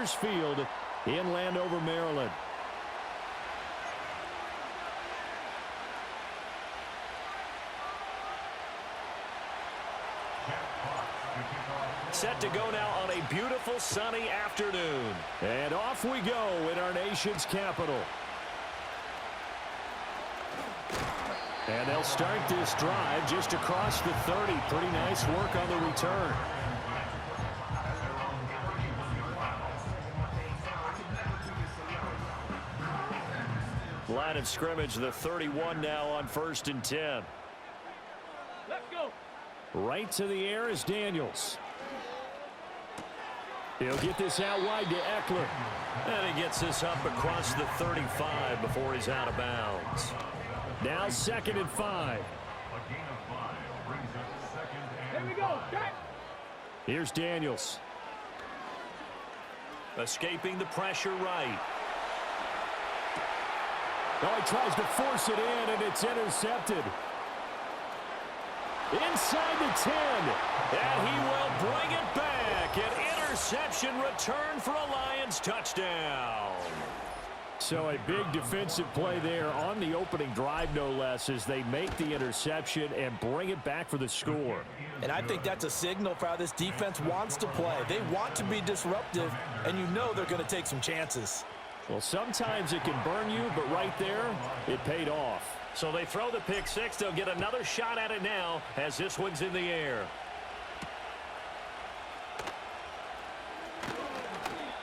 Coors Field in Landover, Maryland. Set to go now on a beautiful sunny afternoon. And off we go in our nation's capital. And they'll start this drive just across the 30. Pretty nice work on the return. Line of scrimmage, the 31 now on 1st and 10. Let's go. Right to the air is Daniels. He'll get this out wide to Eckler. And he gets this up across the 35 before he's out of bounds. Now 2nd and 5. Here we go. Here's Daniels. Escaping the pressure right. Oh, he tries to force it in, and it's intercepted. Inside the 10. And he will bring it back. An interception return for a Lions touchdown. So a big defensive play there on the opening drive, no less, as they make the interception and bring it back for the score. And I think that's a signal for how this defense wants to play. They want to be disruptive, and you know they're going to take some chances. Well, sometimes it can burn you, but right there, it paid off. So they throw the pick six. They'll get another shot at it now as this one's in the air.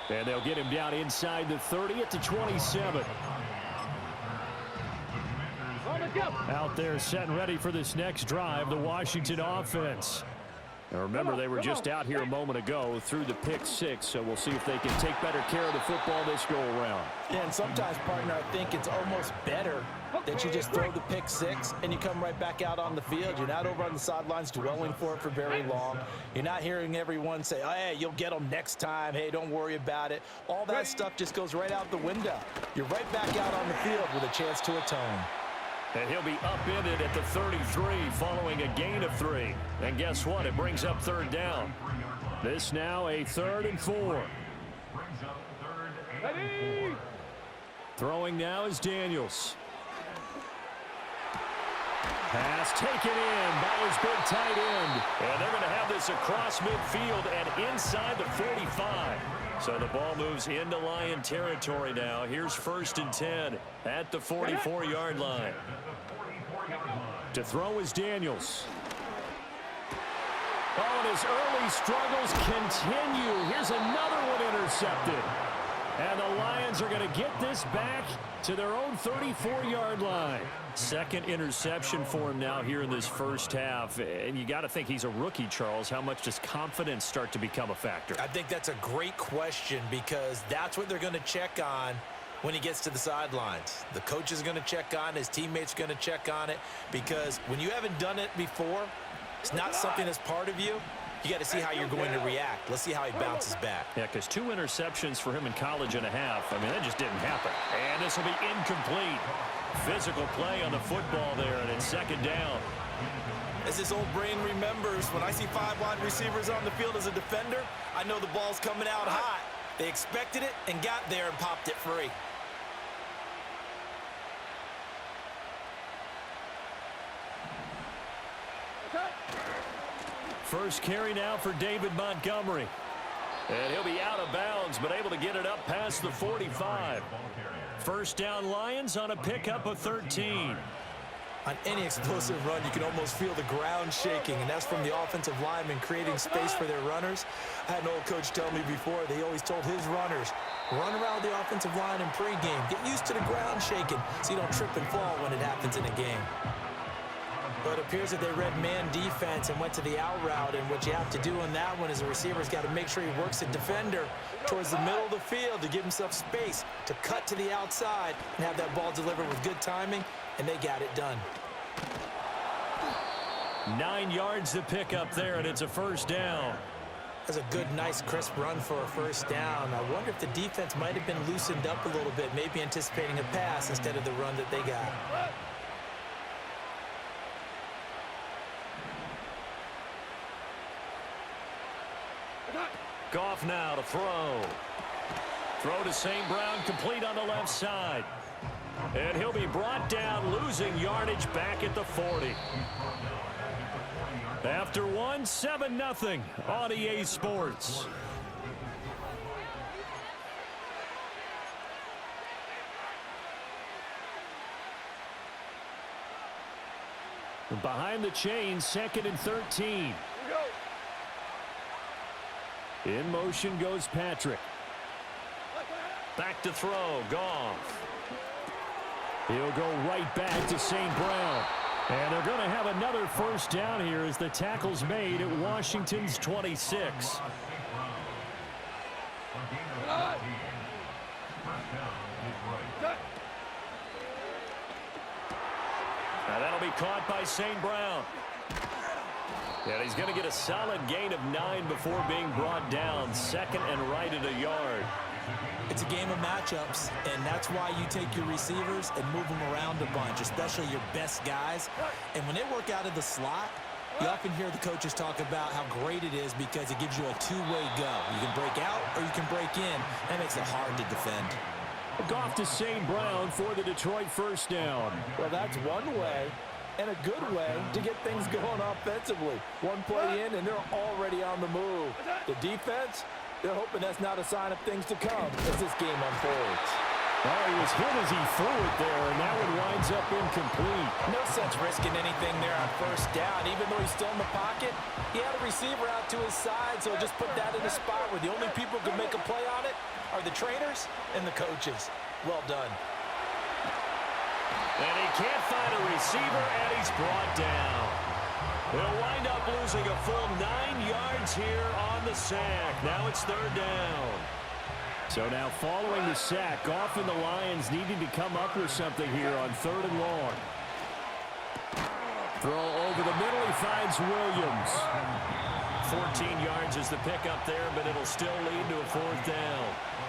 And they'll get him down inside the 30 at the 27. Out there set and ready for this next drive, the Washington offense. Now remember, they were just out here a moment ago through the pick six, so we'll see if they can take better care of the football this go-around. Yeah, and sometimes, partner, I think it's almost better that you just throw the pick six and you come right back out on the field. You're not over on the sidelines dwelling for it for very long. You're not hearing everyone say, oh, hey, you'll get them next time. Hey, don't worry about it. All that stuff just goes right out the window. You're right back out on the field with a chance to atone. And he'll be upended at the 33 following a gain of 3. And guess what? It brings up 3rd down. This now a 3rd and 4. Ready. Throwing now is Daniels. Pass taken in by his big tight end. And they're going to have this across midfield and inside the 45. So the ball moves into Lion territory now. Here's 1st and 10 at the 44-yard line. To throw is Daniels. Oh, and his early struggles continue. Here's another one intercepted. And the Lions are going to get this back to their own 34-yard line. 2nd interception for him now here in this first half. And you got to think he's a rookie, Charles. How much does confidence start to become a factor? I think that's a great question because that's what they're going to check on when he gets to the sidelines. The coach is going to check on, his teammates are going to check on it, because when you haven't done it before, it's not something that's part of you. You got to see how you're going to react. Let's see how he bounces back. Yeah, because 2 interceptions for him in college and a half. I mean, that just didn't happen. And this will be incomplete. Physical play on the football there, and it's 2nd down. As this old brain remembers, when I see 5 wide receivers on the field as a defender, I know the ball's coming out hot. They expected it and got there and popped it free. First carry now for David Montgomery. And he'll be out of bounds, but able to get it up past the 45. 1st down Lions on a pickup of 13. On any explosive run, you can almost feel the ground shaking, and that's from the offensive linemen creating space for their runners. I had an old coach tell me before, they always told his runners, run around the offensive line in pregame. Get used to the ground shaking so you don't trip and fall when it happens in a game. But it appears that they read man defense and went to the out route, and what you have to do on that one is the receiver's got to make sure he works the defender towards the middle of the field to give himself space to cut to the outside and have that ball delivered with good timing, and they got it done. 9 yards to pick up there, and it's a 1st down. That's a good, nice, crisp run for a 1st down. I wonder if the defense might have been loosened up a little bit, maybe anticipating a pass instead of the run that they got. Goff now to throw. Throw to St. Brown, complete on the left side. And he'll be brought down, losing yardage back at the 40. After one, 7-0 on EA Sports. Behind the chains, 2nd and 13. In motion goes Patrick. Back to throw, Goff. He'll go right back to St. Brown. And they're going to have another first down here as the tackle's made at Washington's 26. Now that'll be caught by St. Brown. And he's going to get a solid gain of 9 before being brought down. 2nd and right at a yard. It's a game of matchups, and that's why you take your receivers and move them around a bunch, especially your best guys. And when they work out of the slot, you often hear the coaches talk about how great it is because it gives you a two-way go. You can break out or you can break in. That makes it hard to defend. Goff to St. Brown for the Detroit first down. Well, that's one way and a good way to get things going offensively. One play in, and they're already on the move. The defense, they're hoping that's not a sign of things to come as this game unfolds. Oh, he was hit as he threw it there, and that one winds up incomplete. No sense risking anything there on first down. Even though he's still in the pocket, he had a receiver out to his side, so just put that in a spot where the only people who can make a play on it are the trainers and the coaches. Well done. And he can't find a receiver, and he's brought down. He'll wind up losing a full 9 yards here on the sack. Now it's 3rd down. So now following the sack, Goff and the Lions needing to come up with something here on 3rd and long. Throw over the middle, he finds Williams. 14 yards is the pickup there, but it'll still lead to a 4th down.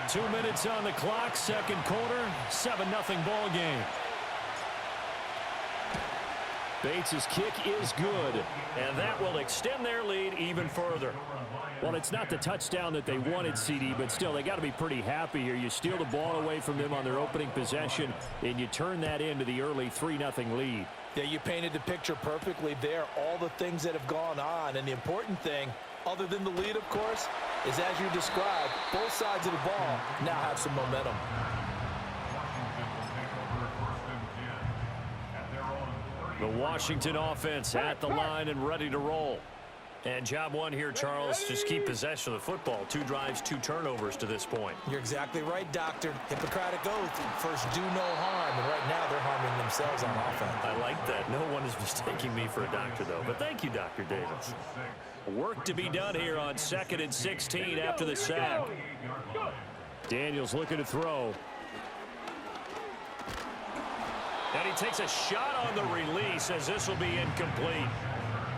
2 minutes on the clock, 2nd quarter, 7-0 ball game. Bates' kick is good, and that will extend their lead even further. Well, it's not the touchdown that they wanted, CD, but still, they got to be pretty happy here. You steal the ball away from them on their opening possession, and you turn that into the early 3-0 lead. Yeah, you painted the picture perfectly there, all the things that have gone on, and the important thing, other than the lead, of course, is as you described, both sides of the ball now have some momentum. The Washington offense at the line and ready to roll. And job one here, Charles, just keep possession of the football. 2 drives, 2 turnovers to this point. You're exactly right, Doctor. Hippocratic oath. First, do no harm. And right now, they're harming themselves on offense. I like that. No one is mistaking me for a doctor, though. But thank you, Dr. Davis. Work to be done here on 2nd and 16 after the sack. Daniels looking to throw. And he takes a shot on the release as this will be incomplete.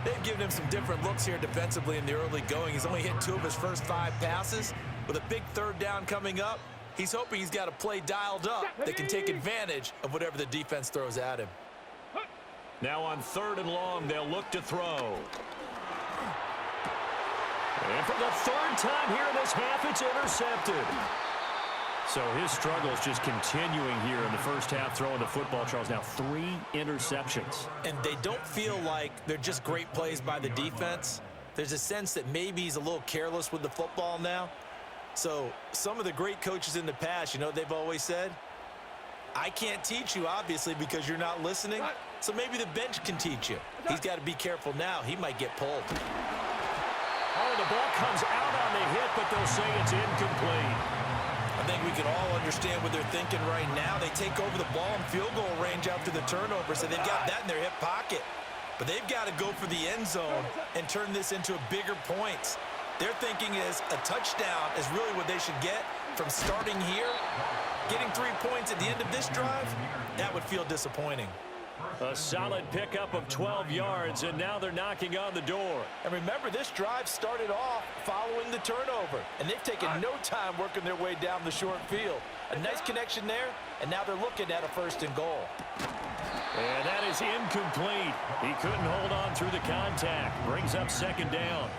They've given him some different looks here defensively in the early going. He's only hit 2 of his first 5 passes. With a big 3rd down coming up, he's hoping he's got a play dialed up that can take advantage of whatever the defense throws at him. Now on 3rd and long, they'll look to throw. And for the 3rd time here in this half, it's intercepted. So his struggle is just continuing here in the first half throwing the football, Charles. Now 3 interceptions. And they don't feel like they're just great plays by the defense. There's a sense that maybe he's a little careless with the football now. So some of the great coaches in the past, you know, they've always said, I can't teach you, obviously, because you're not listening. So maybe the bench can teach you. He's got to be careful now. He might get pulled. Oh, the ball comes out on the hit, but they'll say it's incomplete. I think we can all understand what they're thinking right now. They take over the ball in field goal range after the turnover, so they've got that in their hip pocket. But they've got to go for the end zone and turn this into a bigger points. Their thinking is a touchdown is really what they should get from starting here. Getting 3 points at the end of this drive, that would feel disappointing. A solid pickup of 12 yards, and now they're knocking on the door. And remember, this drive started off following the turnover, and they've taken no time working their way down the short field. A nice connection there, and now they're looking at a 1st and goal. And that is incomplete. He couldn't hold on through the contact. Brings up 2nd down.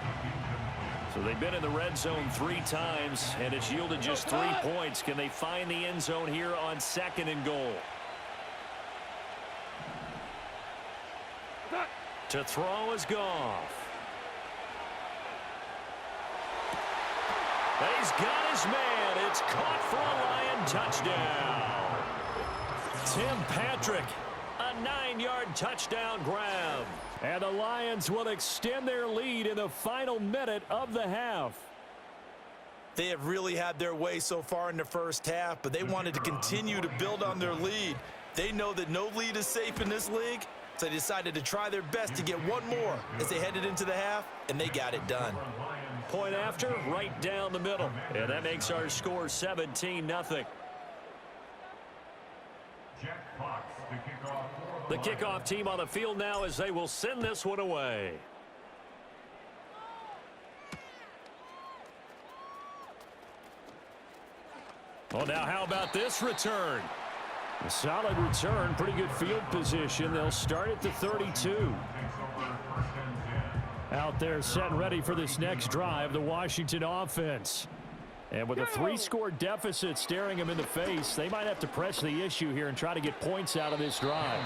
So they've been in the red zone 3 times, and it's yielded just 3 points. Can they find the end zone here on 2nd and goal? To throw is Goff. And he's got his man. It's caught for a Lion touchdown. Tim Patrick, a 9-yard touchdown grab. And the Lions will extend their lead in the final minute of the half. They have really had their way so far in the first half, but they wanted to continue to build on their lead. They know that no lead is safe in this league, so they decided to try their best to get one more as they headed into the half, and they got it done. Point after, right down the middle. And that makes our score 17-0. The kickoff team on the field now as they will send this one away. Well, now how about this return? A solid return, pretty good field position. They'll start at the 32. Out there set and ready for this next drive, the Washington offense. And with a 3-score deficit staring them in the face, they might have to press the issue here and try to get points out of this drive.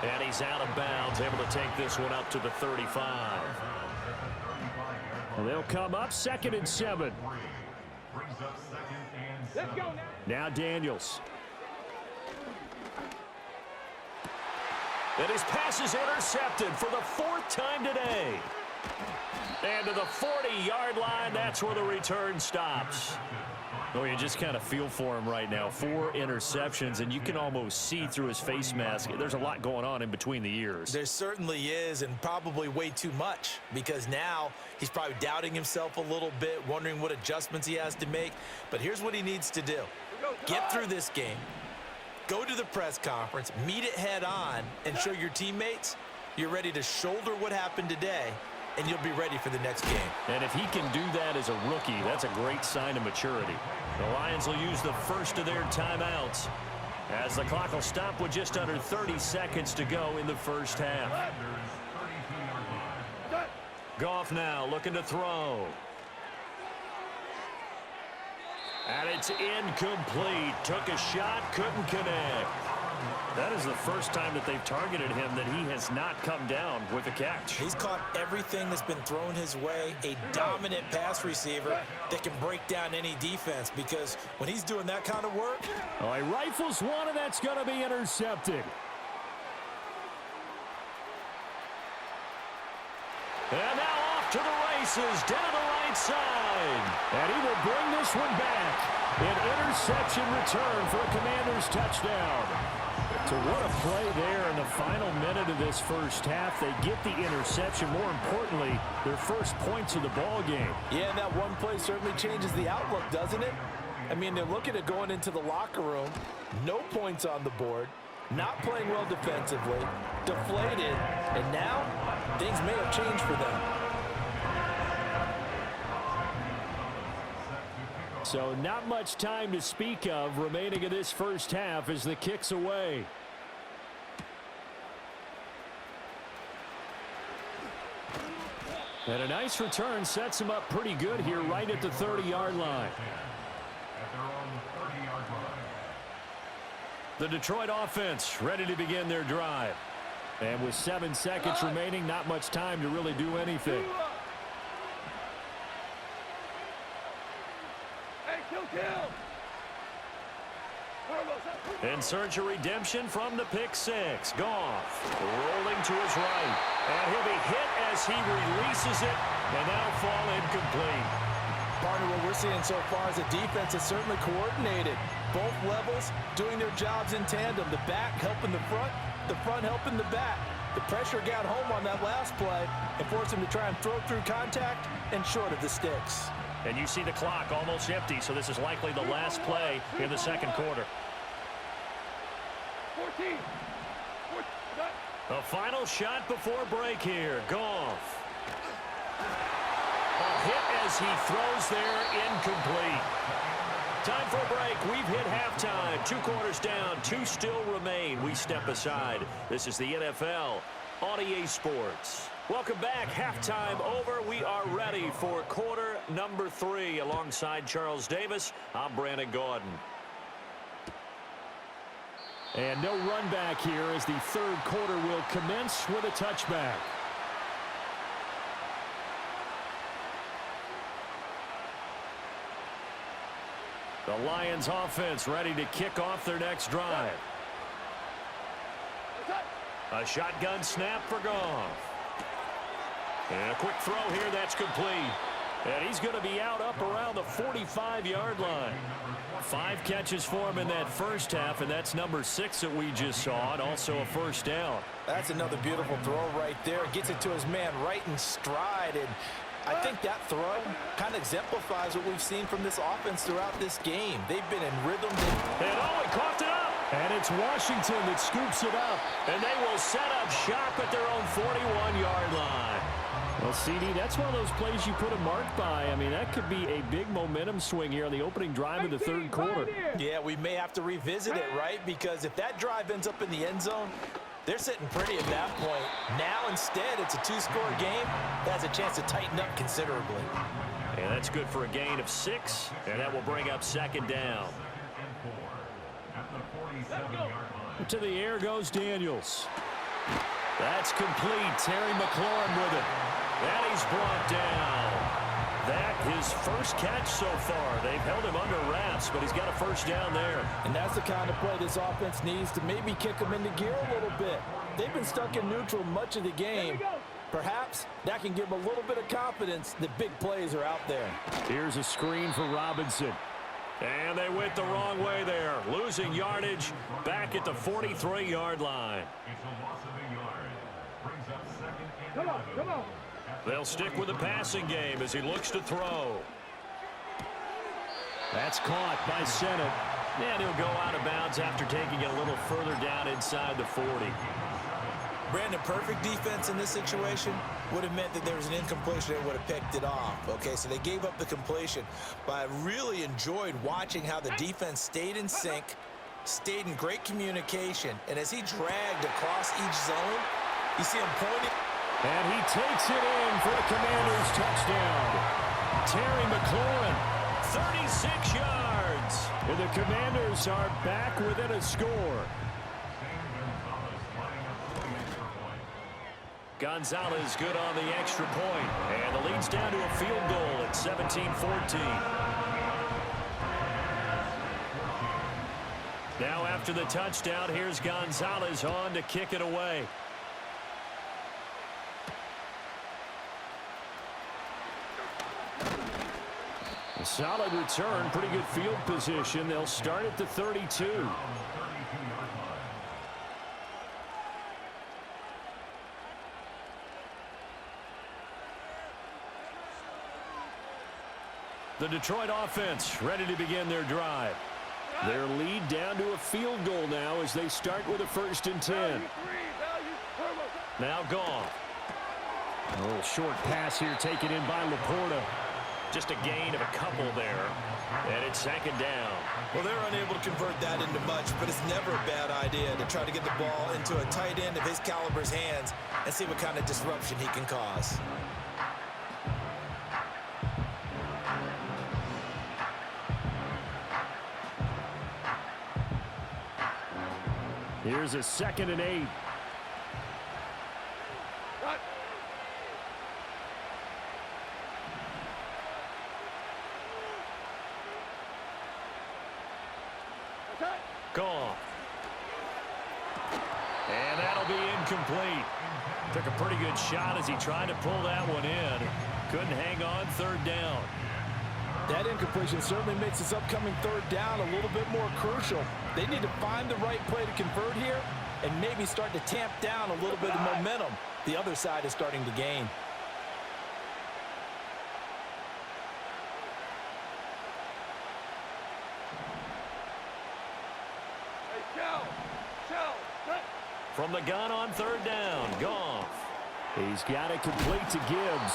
And he's out of bounds, able to take this one up to the 35. Well, they'll come up 2nd and 7. Let's go now. Now Daniels. And his pass is intercepted for the 4th time today. And to the 40-yard line, that's where the return stops. Oh, you just kind of feel for him right now. 4 interceptions, and you can almost see through his face mask. There's a lot going on in between the ears. There certainly is, and probably way too much, because now he's probably doubting himself a little bit, wondering what adjustments he has to make. But here's what he needs to do. Get through this game. Go to the press conference, meet it head on, and show your teammates you're ready to shoulder what happened today, and you'll be ready for the next game. And if he can do that as a rookie, that's a great sign of maturity. The Lions will use the first of their timeouts as the clock will stop with just under 30 seconds to go in the first half. Goff now looking to throw. And it's incomplete. Took a shot, couldn't connect. That is the first time that they've targeted him that he has not come down with a catch. He's caught everything that's been thrown his way. A dominant pass receiver that can break down any defense, because when he's doing that kind of work. Oh, he rifles one, and that's going to be intercepted. And now off to the races, down the right side. And he will bring this one back. An interception return for a Commanders touchdown. So what a play there in the final minute of this first half. They get the interception. More importantly, their first points of the ball game. Yeah, and that one play certainly changes the outlook, doesn't it? I mean, they're looking at going into the locker room. No points on the board. Not playing well defensively. Deflated. And now, things may have changed for them. So not much time to speak of remaining in this first half as the kick's away. And a nice return sets him up pretty good here right at the 30-yard line. The Detroit offense ready to begin their drive. And with 7 seconds remaining, not much time to really do anything. In search of redemption from the pick six. Goff rolling to his right. And he'll be hit as he releases it. And that'll fall incomplete. Partner, what we're seeing so far is a defense that's certainly coordinated. Both levels doing their jobs in tandem. The back helping the front helping the back. The pressure got home on that last play and forced him to try and throw through contact and short of the sticks. And you see the clock almost empty, so this is likely the last play in the second quarter. 14. The final shot before break here. Goff. A hit as he throws there, incomplete. Time for a break. We've hit halftime. 2 quarters down, 2 still remain. We step aside. This is the NFL on EA Sports. Welcome back. Halftime over. We are ready for quarter number 3. Alongside Charles Davis, I'm Brandon Gaudin. And no run back here as the third quarter will commence with a touchback. The Lions offense ready to kick off their next drive. A shotgun snap for Goff. And a quick throw here, that's complete. And he's going to be out up around the 45-yard line. 5 catches for him in that first half, and that's number 6 that we just saw, and also a first down. That's another beautiful throw right there. Gets it to his man right in stride, and I think that throw kind of exemplifies what we've seen from this offense throughout this game. They've been in rhythm. And oh, he coughed it up. And it's Washington that scoops it up. And they will set up shop at their own 41-yard line. Well, CD, that's one of those plays you put a mark by. I mean, that could be a big momentum swing here on the opening drive of the third quarter. Yeah, we may have to revisit it, right? Because if that drive ends up in the end zone, they're sitting pretty at that point. Now, instead, it's a 2-score game. That has a chance to tighten up considerably. And that's good for a gain of 6, and that will bring up second down. To the air goes Daniels. That's complete. Terry McLaurin with it. And he's brought down. That his first catch so far. They've held him under wraps, but he's got a first down there. And that's the kind of play this offense needs to maybe kick them into gear a little bit. They've been stuck in neutral much of the game. Perhaps that can give them a little bit of confidence that big plays are out there. Here's a screen for Robinson. And they went the wrong way there. Losing yardage back at the 43-yard line. Come on, come on. They'll stick with the passing game as he looks to throw. That's caught by Sennett. And he'll go out of bounds after taking it a little further down inside the 40. Brandon, perfect defense in this situation would have meant that there was an incompletion and would have picked it off. Okay, so they gave up the completion. But I really enjoyed watching how the defense stayed in sync, stayed in great communication, and as he dragged across each zone, you see him pointing. And he takes it in for the Commanders' touchdown. Terry McLaurin, 36 yards. And the Commanders are back within a score. Gonzalez good on the extra point. And the lead's down to a field goal at 17-14. Now after the touchdown, here's Gonzalez on to kick it away. A solid return, pretty good field position. They'll start at the 32. The Detroit offense ready to begin their drive. Their lead down to a field goal now as they start with a 1st and 10. Now Goff. A little short pass here taken in by Laporta. Just a gain of a couple there. And it's 2nd down. Well, they're unable to convert that into much, but it's never a bad idea to try to get the ball into a tight end of his caliber's hands and see what kind of disruption he can cause. Here's a 2nd and 8. Goff. And that'll be incomplete. Took a pretty good shot as he tried to pull that one in. Couldn't hang on 3rd down. That incompletion certainly makes this upcoming 3rd down a little bit more crucial. They need to find the right play to convert here and maybe start to tamp down a little bit of momentum. The other side is starting to gain. From the gun on 3rd down, Goff. He's got it complete to Gibbs.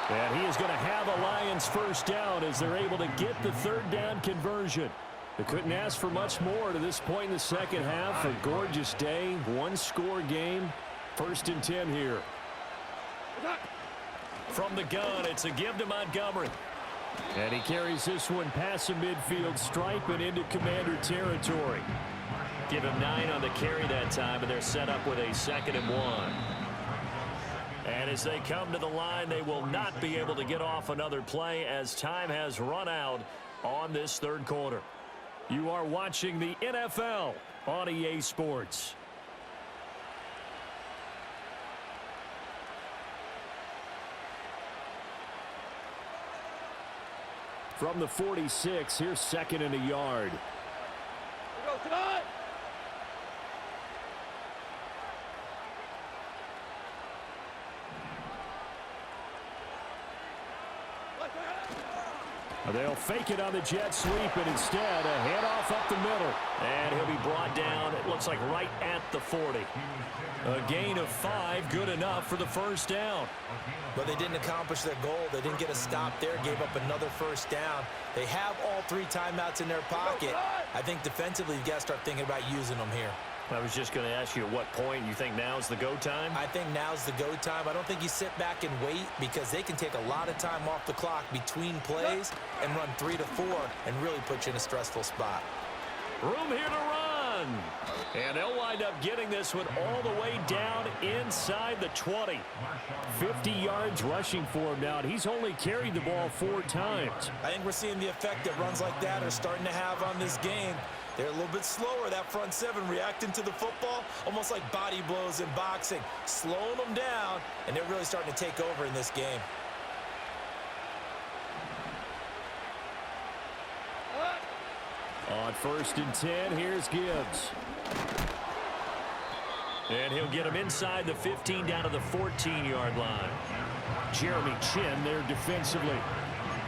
And he is going to have a Lions 1st down as they're able to get the 3rd down conversion. They couldn't ask for much more to this point in the second half. A gorgeous day, 1-score game. 1st and 10 here. From the gun, it's a give to Montgomery. And he carries this one past the midfield stripe and into Commander territory. Give him 9 on the carry that time, and they're set up with a 2nd and 1. And as they come to the line, they will not be able to get off another play as time has run out on this 3rd quarter. You are watching the NFL on EA Sports. From the 46, here's 2nd and a yard. Here goes tonight. They'll fake it on the jet sweep, and instead a handoff up the middle. And he'll be brought down, it looks like right at the 40. A gain of 5, good enough for the 1st down. But they didn't accomplish their goal. They didn't get a stop there, gave up another 1st down. They have all 3 timeouts in their pocket. I think defensively, you've got to start thinking about using them here. I was just going to ask you at what point you think now's the go time? I think now's the go time. I don't think you sit back and wait because they can take a lot of time off the clock between plays and run 3 to 4 and really put you in a stressful spot. Room here to run. And they'll wind up getting this one all the way down inside the 20. 50 yards rushing for him now. And he's only carried the ball 4 times. I think we're seeing the effect that runs like that are starting to have on this game. They're a little bit slower, that front 7, reacting to the football, almost like body blows in boxing, slowing them down, and they're really starting to take over in this game. On 1st and 10, here's Gibbs. And he'll get him inside the 15 down to the 14-yard line. Jeremy Chin there defensively.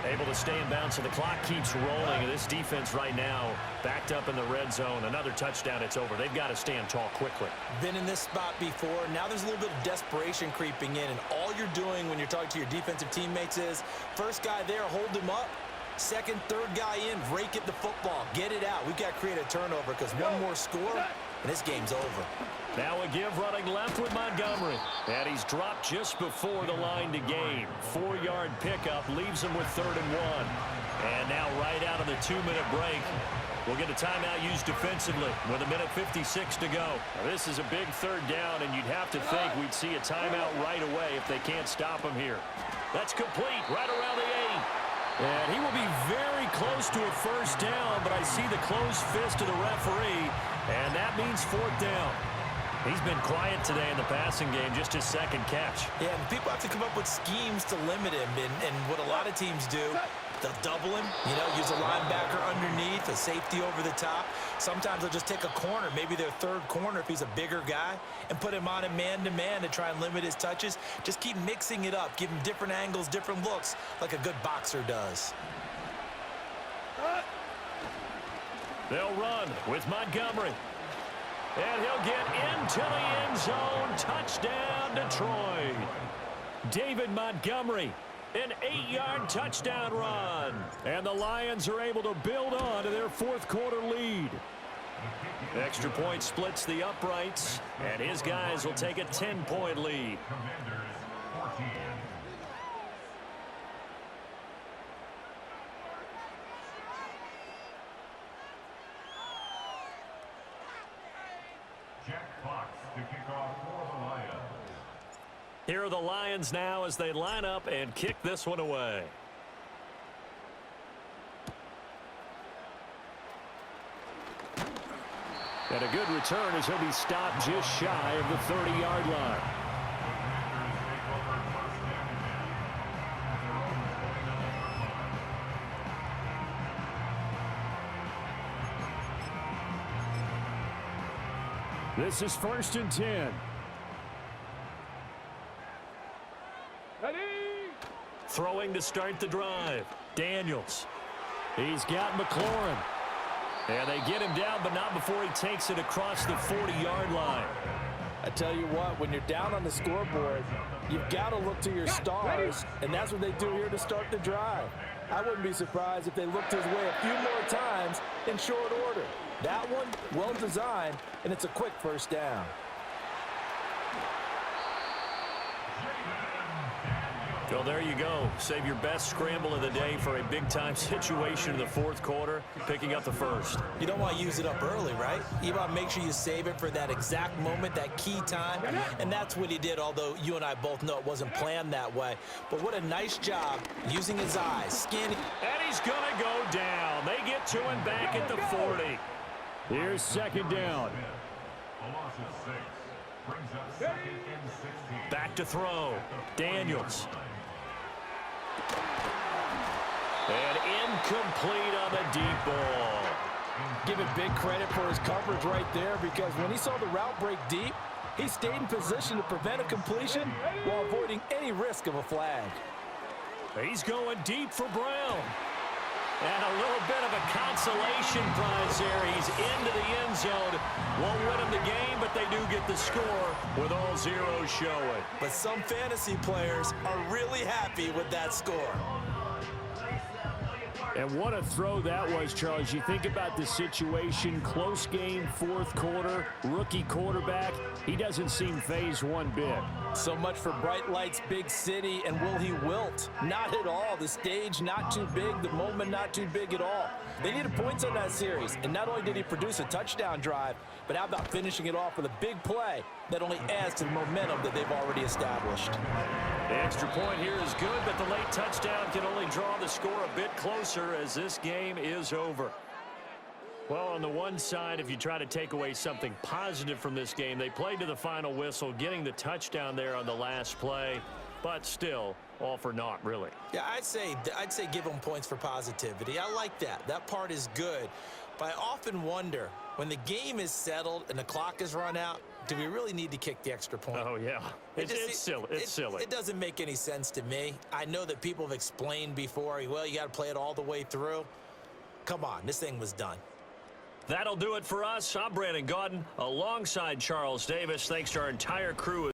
Able to stay in bounds, so the clock keeps rolling. And this defense right now backed up in the red zone. Another touchdown, it's over. They've got to stand tall quickly. Been in this spot before. Now there's a little bit of desperation creeping in. And all you're doing when you're talking to your defensive teammates is, first guy there, hold him up. Second, third guy in, rake at the football. Get it out. We've got to create a turnover because one more score, and this game's over. Now a give running left with Montgomery. And he's dropped just before the line to gain. 4-yard pickup leaves him with 3rd and 1. And now right out of the 2-minute break, we'll get a timeout used defensively with 1:56 to go. Now this is a big 3rd down, and you'd have to think we'd see a timeout right away if they can't stop him here. That's complete right around the 8. And he will be very close to a 1st down, but I see the closed fist of the referee, and that means 4th down. He's been quiet today in the passing game, just his 2nd catch. Yeah, and people have to come up with schemes to limit him, and what a lot of teams do, they'll double him, use a linebacker underneath, a safety over the top. Sometimes they'll just take a corner, maybe their 3rd corner if he's a bigger guy, and put him on him man-to-man to try and limit his touches. Just keep mixing it up, give him different angles, different looks, like a good boxer does. They'll run with Montgomery. And he'll get into the end zone. Touchdown, Detroit. David Montgomery, an 8-yard touchdown run. And the Lions are able to build on to their 4th quarter lead. Extra point splits the uprights, and his guys will take a 10-point lead. Here are the Lions now as they line up and kick this one away. And a good return as he'll be stopped just shy of the 30-yard line. This is 1st and 10. Ready? Throwing to start the drive. Daniels. He's got McLaurin. And they get him down, but not before he takes it across the 40-yard line. I tell you what, when you're down on the scoreboard, you've got to look to your stars, and that's what they do here to start the drive. I wouldn't be surprised if they looked his way a few more times in short order. That one, well designed, and it's a quick 1st down. Well, there you go. Save your best scramble of the day for a big-time situation in the fourth quarter, picking up the first. You don't want to use it up early, right? You want to make sure you save it for that exact moment, that key time, and that's what he did, although you and I both know it wasn't planned that way. But what a nice job using his eyes, scanning. And he's going to go down. They get to him back at the 40. Here's second down. Back to throw. Daniels. And incomplete on the deep ball. Give it big credit for his coverage right there, because when he saw the route break deep, he stayed in position to prevent a completion while avoiding any risk of a flag. He's going deep for Brown. And a little bit of a consolation prize there. He's into the end zone. Won't win him the game, but they do get the score with all zeros showing. But some fantasy players are really happy with that score. And what a throw that was, Charles. You think about the situation, close game, fourth quarter, rookie quarterback. He doesn't seem phased one bit. So much for bright lights, big city, and will he wilt? Not at all. The stage not too big, the moment not too big at all. They needed points on that series, and not only did he produce a touchdown drive, but how about finishing it off with a big play that only adds to the momentum that they've already established. The extra point here is good, but the late touchdown can only draw the score a bit closer as this game is over. Well, on the one side, if you try to take away something positive from this game, they played to the final whistle, getting the touchdown there on the last play, but still, all for naught, really. Yeah, I'd say give them points for positivity. I like that. That part is good. But I often wonder, when the game is settled and the clock is run out, do we really need to kick the extra point? Oh, yeah. It's silly. It's silly. It doesn't make any sense to me. I know that people have explained before, well, you got to play it all the way through. Come on, this thing was done. That'll do it for us. I'm Brandon Gaudin alongside Charles Davis. Thanks to our entire crew.